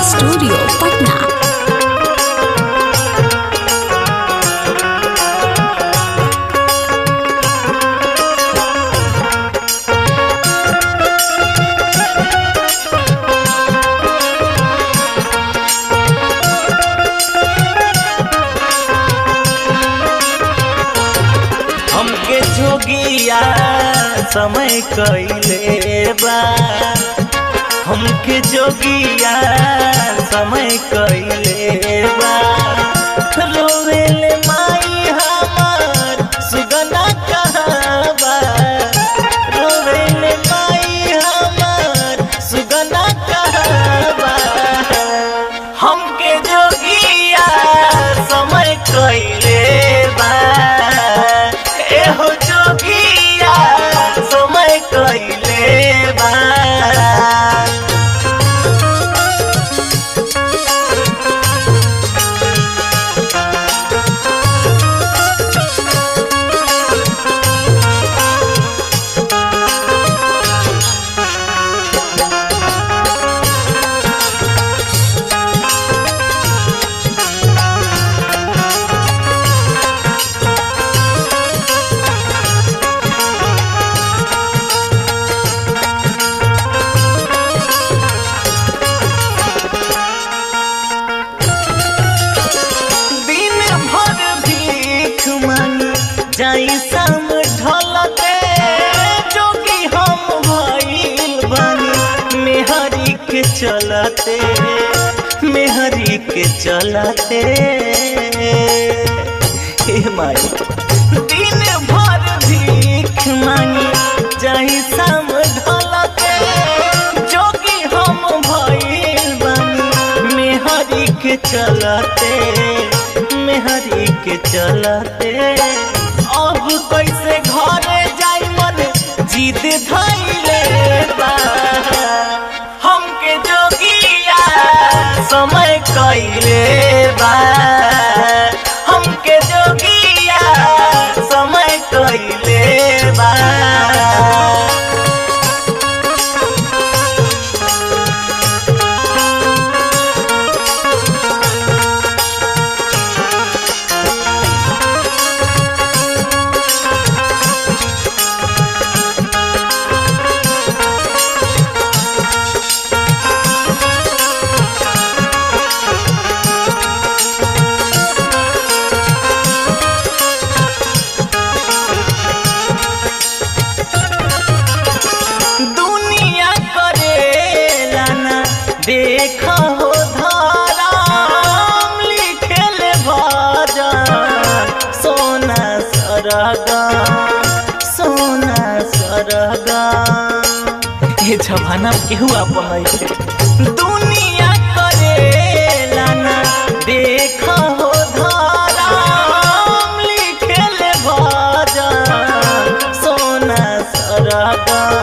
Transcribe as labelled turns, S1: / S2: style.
S1: Studio Patna.
S2: हमके जोगिया समय कइले बा, हमके जोगिया समय कइले बा। रोवेले माई हमार सुगना कहाँ बा, रोवेले माई हमार सुगना कहाँ बा। हमके जोगिया समय कइले बा, एहो जोगिया समय कइले बा। जाई शाम ढलते जोगी हम भइल बानी, मेहरी के चलते मेहरी के चलते। हे माई दिन भर भीख मांगी, जाई शाम ढलते जोगी हम भइल बानी, मेहरी के चलते मेहरी के चलते। अब कैसे घरे जाई मन जीत धइले बा, हमके जोगिया समय कइले बा, हमके जोगिया समय कइले बा। देख हो धरम लिखेल भजन, सोना सरगम सोना सरगम। ये जमाना केहू अपन है दुनिया करेला ना, देख हो धरम लिखेल भजन, सोना सरगम